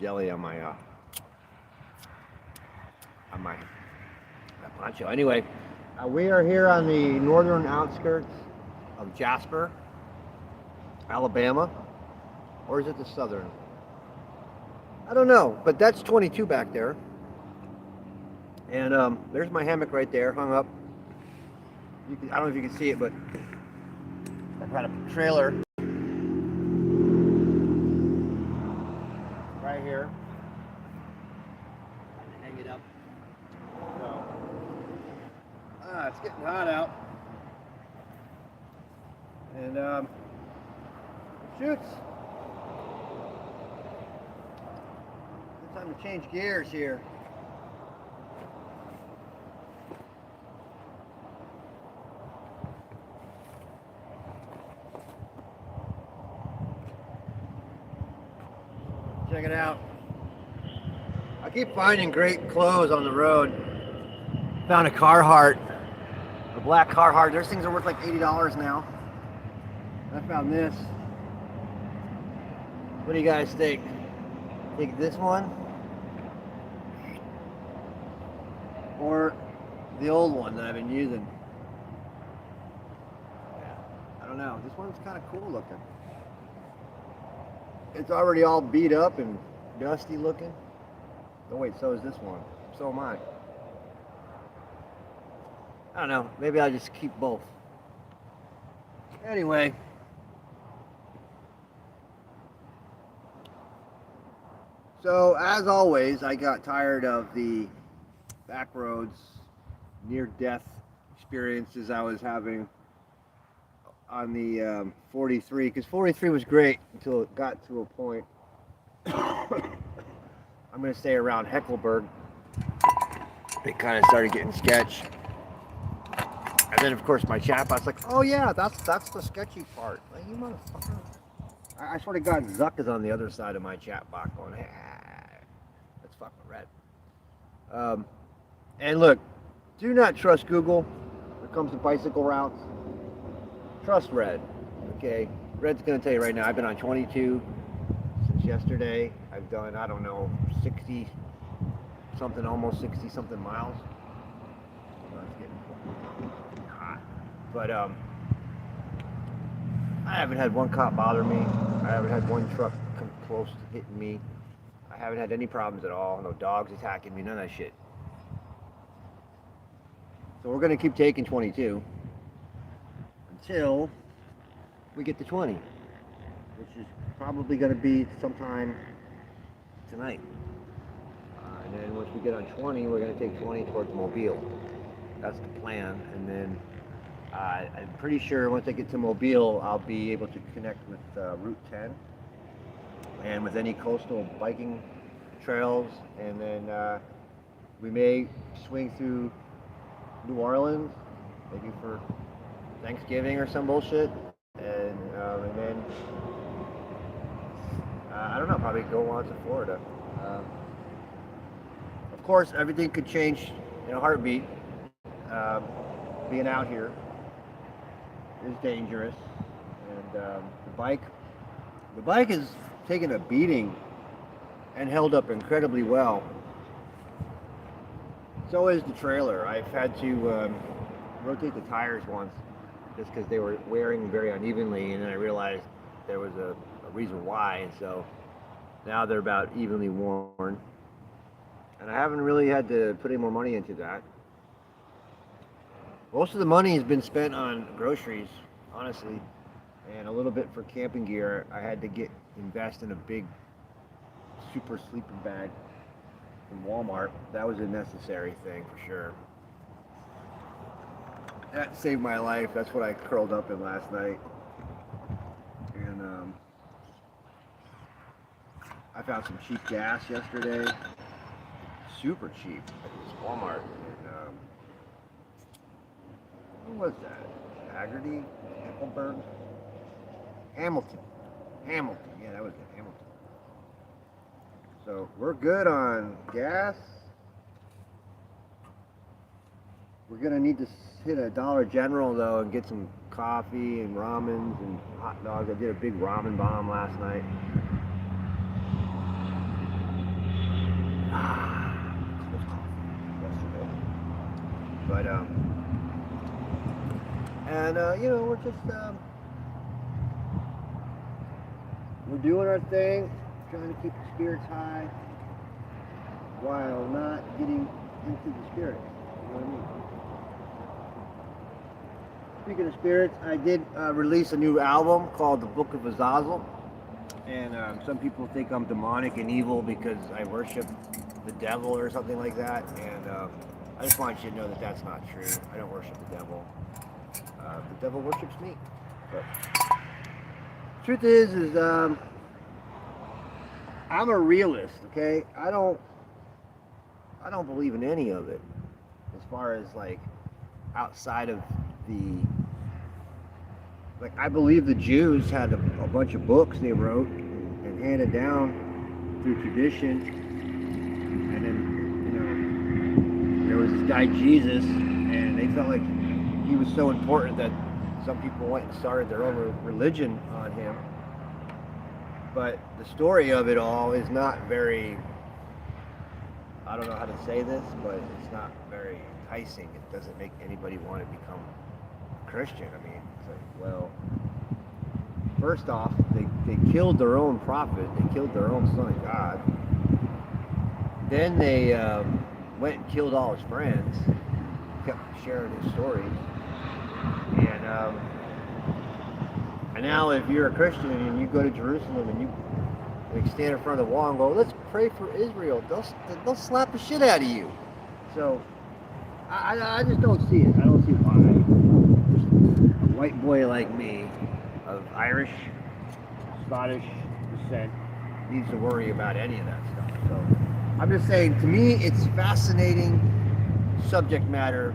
jelly on my poncho. Anyway, we are here on the northern outskirts of Jasper, Alabama, or is it the southern? I don't know, but that's 22 back there. And there's my hammock right there, hung up. I don't know if you can see it, but I've got a trailer right here. Hang it up. So, it's getting hot out. And shoots. Good time to change gears here. Check it out. I keep finding great clothes on the road. Found a Carhartt, a black Carhartt. Those things are worth like $80 now. I found this. What do you guys think? Think this one? Or the old one that I've been using? I don't know. This one's kind of cool looking. It's already all beat up and dusty looking. Oh wait, so is this one. So am I. I don't know. Maybe I'll just keep both. Anyway. So as always, I got tired of the back roads, near-death experiences I was having on the 43, because 43 was great until it got to a point. I'm going to say around Heckleberg, it kind of started getting sketch. And then of course my chatbot's like, oh yeah, that's the sketchy part. Like, you motherfucker. I swear to God, Zuck is on the other side of my chatbot going, that's fucking red. And look, do not trust Google when it comes to bicycle routes. Trust Red, okay? Red's gonna tell you right now, I've been on 22 since yesterday. I've done, I don't know, 60 something, almost 60 something miles. Oh, it's getting hot. But I haven't had one cop bother me. I haven't had one truck come close to hitting me. I haven't had any problems at all. No dogs attacking me, none of that shit. So we're gonna keep taking 22. Until we get to 20, which is probably going to be sometime tonight. And then once we get on 20, we're going to take 20 towards Mobile. That's the plan. And then I'm pretty sure once I get to Mobile, I'll be able to connect with Route 10 and with any coastal biking trails. And then we may swing through New Orleans, maybe for Thanksgiving or some bullshit, and then I don't know, probably go on to Florida. Of course, everything could change in a heartbeat. Being out here is dangerous, and the bike is taking a beating and held up incredibly well. So is the trailer. I've had to rotate the tires once, just because they were wearing very unevenly, and then I realized there was a reason why, and so now they're about evenly worn. And I haven't really had to put any more money into that. Most of the money has been spent on groceries, honestly, and a little bit for camping gear. I had to invest in a big super sleeping bag from Walmart. That was a necessary thing for sure. That saved my life. That's what I curled up in last night. And I found some cheap gas yesterday. Super cheap at this Walmart. And who was that? Haggerty? Eckelberg? Hamilton. Yeah, that was it. Hamilton. So we're good on gas. We're gonna need to hit a Dollar General though and get some coffee and ramens and hot dogs. I did a big ramen bomb last night. But you know, we're just we're doing our thing, trying to keep the spirits high while not getting into the spirits. You know what I mean? Speaking of spirits, I did release a new album called The Book of Azazel. And some people think I'm demonic and evil because I worship the devil or something like that. And I just want you to know that that's not true. I don't worship the devil. The devil worships me. But truth is I'm a realist. Okay, I don't believe in any of it as far as like outside of the. Like, I believe the Jews had a bunch of books they wrote and handed down through tradition. And then, you know, there was this guy Jesus, and they felt like he was so important that some people went and started their own religion on him. But the story of it all is not very, I don't know how to say this, but it's not very enticing. It doesn't make anybody want to become Christian. I mean, it's like, well, first off, they killed their own prophet. They killed their own son of God. Then they went and killed all his friends. Kept sharing his stories. And now if you're a Christian and you go to Jerusalem and you stand in front of the wall and go, let's pray for Israel, they'll slap the shit out of you. So I just don't see it. I don't see why a white boy like me, of Irish, Scottish descent, needs to worry about any of that stuff. So I'm just saying, to me, it's fascinating subject matter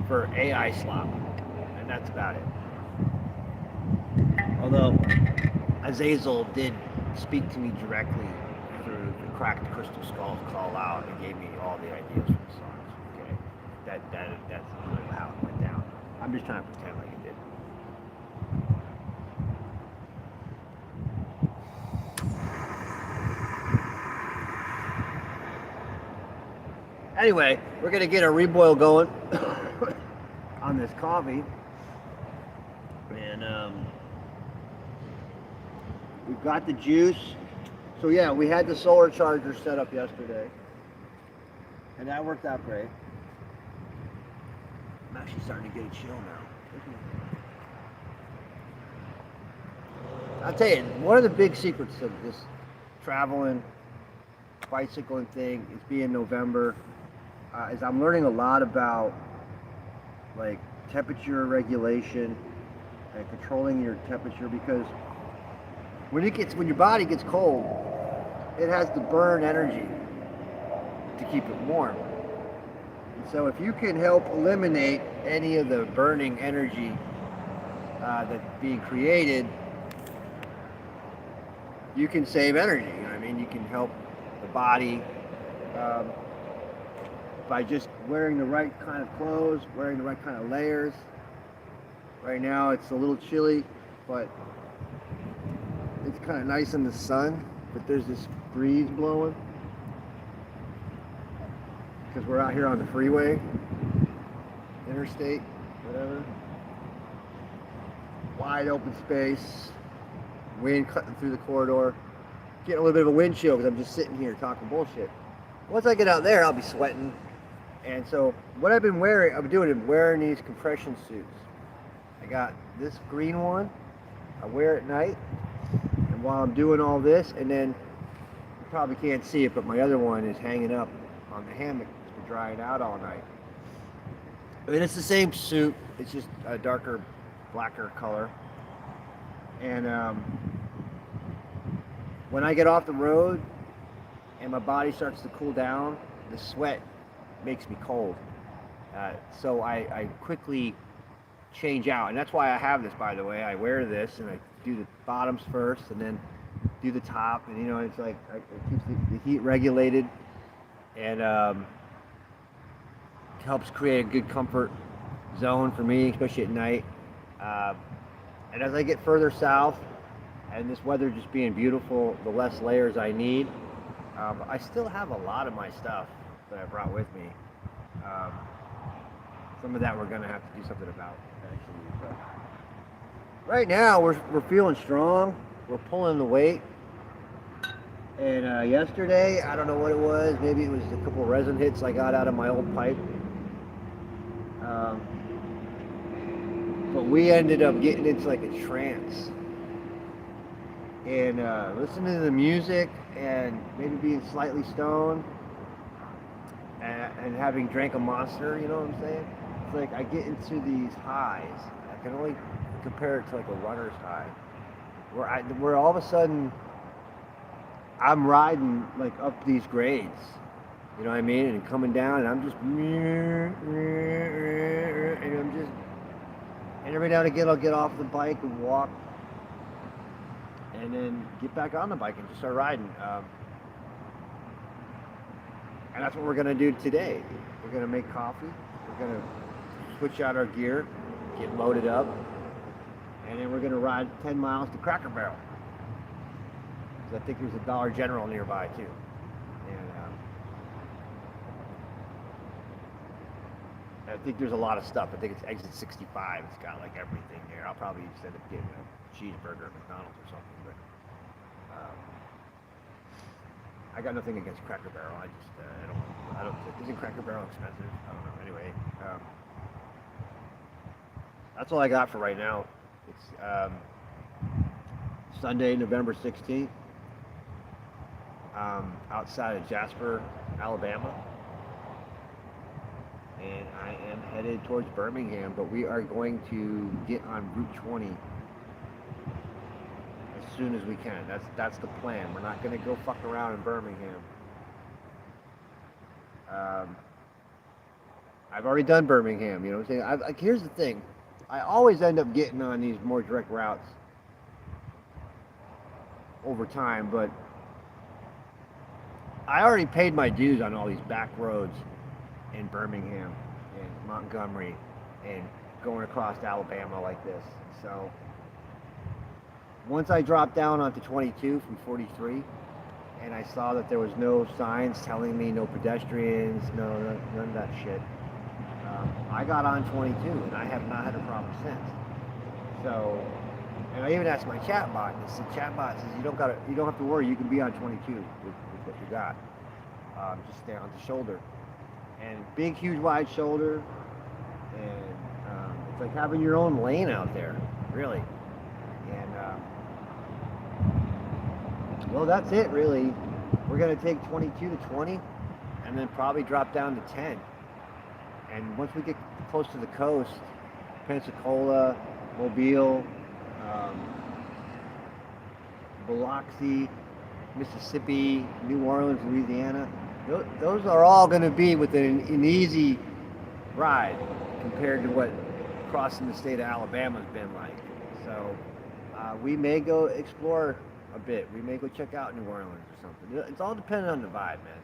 for AI slop, and that's about it. Although Azazel did speak to me directly through the Cracked Crystal Skulls call out and gave me all the ideas for the songs. Okay, that's really how it went down. I'm just trying to pretend like it did. Anyway, we're gonna get a reboil going on this coffee, and we've got the juice. So yeah, we had the solar charger set up yesterday, and that worked out great. I'm actually starting to get a chill now. I'll tell you, one of the big secrets of this traveling, bicycling thing is being November. Is I'm learning a lot about like temperature regulation and controlling your temperature, because when your body gets cold, it has to burn energy to keep it warm. And so if you can help eliminate any of the burning energy that's being created, you can save energy. You know what I mean? You can help the body by just wearing the right kind of clothes, wearing the right kind of layers. Right now it's a little chilly, but it's kind of nice in the sun, but there's this breeze blowing because we're out here on the freeway, interstate, whatever. Wide open space, wind cutting through the corridor. Getting a little bit of a wind chill because I'm just sitting here talking bullshit. Once I get out there, I'll be sweating. And so what I've been wearing these compression suits. I got this green one, I wear at night, and while I'm doing all this, and then you probably can't see it, but my other one is hanging up on the hammock to dry it out all night. I mean, it's the same suit, it's just a darker, blacker color. And when I get off the road and my body starts to cool down, the sweat makes me cold. So I quickly change out, and that's why I have this, by the way. I wear this and I do the bottoms first and then do the top, and you know, it's like it keeps the heat regulated, and helps create a good comfort zone for me, especially at night. And as I get further south, and this weather just being beautiful, the less layers I need. I still have a lot of my stuff that I brought with me. some of that we're gonna have to do something about eventually. But right now we're feeling strong. We're pulling the weight. And yesterday, I don't know what it was. Maybe it was a couple of resin hits I got out of my old pipe. But we ended up getting into like a trance and listening to the music and maybe being slightly stoned and having drank a monster. You know what I'm saying? It's like I get into these highs. I can only compare it to like a runner's high, where all of a sudden I'm riding like up these grades, you know what I mean, and coming down, and I'm just, and every now and again I'll get off the bike and walk, and then get back on the bike and just start riding. And that's what we're gonna do today. We're gonna make coffee. We're gonna switch out our gear, get loaded up, and then we're gonna ride 10 miles to Cracker Barrel. I think there's a Dollar General nearby too, and I think there's a lot of stuff. I think it's exit 65. It's got like everything there. I'll probably just end up getting a cheeseburger at McDonald's or something. But I got nothing against Cracker Barrel. I just I don't. Isn't Cracker Barrel expensive? I don't know. Anyway, that's all I got for right now. It's Sunday, November 16th. Outside of Jasper, Alabama, and I am headed towards Birmingham, but we are going to get on Route 20 as soon as we can. That's the plan. We're not going to go fuck around in Birmingham. I've already done Birmingham, you know what I'm saying? Here's the thing. I always end up getting on these more direct routes over time, but I already paid my dues on all these back roads in Birmingham and Montgomery and going across Alabama like this. So once I dropped down onto 22 from 43 and I saw that there was no signs telling me no pedestrians, none of that shit, I got on 22 and I have not had a problem since. So, and I even asked my chatbot, and the chatbot says you don't have to worry, you can be on 22 with what you got. Just stay on the shoulder, and big, huge, wide shoulder, and it's like having your own lane out there, really. And well, that's it, really. We're gonna take 22 to 20, and then probably drop down to 10. And once we get close to the coast, Pensacola, Mobile, Biloxi, Mississippi, New Orleans, Louisiana, those are all going to be within an easy ride compared to what crossing the state of Alabama has been like. So we may go explore a bit. We may go check out New Orleans or something. It's all dependent on the vibe, man.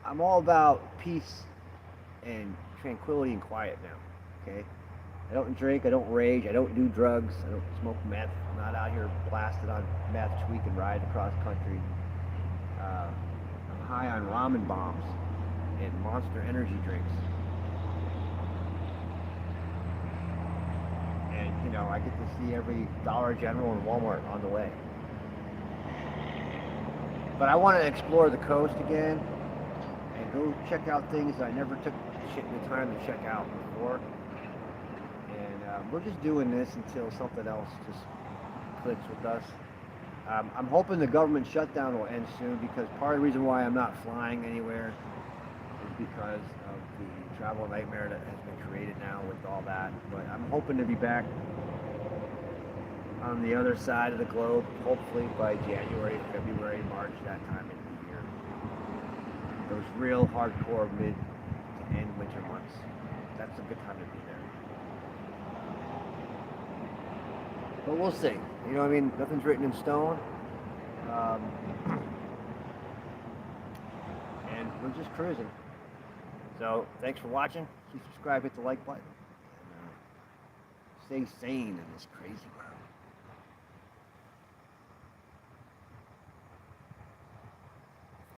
I'm all about peace and tranquility and quiet now. Okay. I don't drink, I don't rage, I don't do drugs, I don't smoke meth. I'm not out here blasted on meth, tweaking, riding across country. I'm high on ramen bombs and Monster energy drinks. And, you know, I get to see every Dollar General and Walmart on the way. But I want to explore the coast again and go check out things that I never took the time to check out before. We're just doing this until something else just clicks with us. I'm hoping the government shutdown will end soon, because part of the reason why I'm not flying anywhere is because of the travel nightmare that has been created now with all that. But I'm hoping to be back on the other side of the globe, hopefully by January, February, March, that time of the year. Those real hardcore mid to end winter months. That's a good time to be there. But we'll see. You know what I mean? Nothing's written in stone. And we're just cruising. So, thanks for watching. Please subscribe, hit the like button. And stay sane in this crazy world.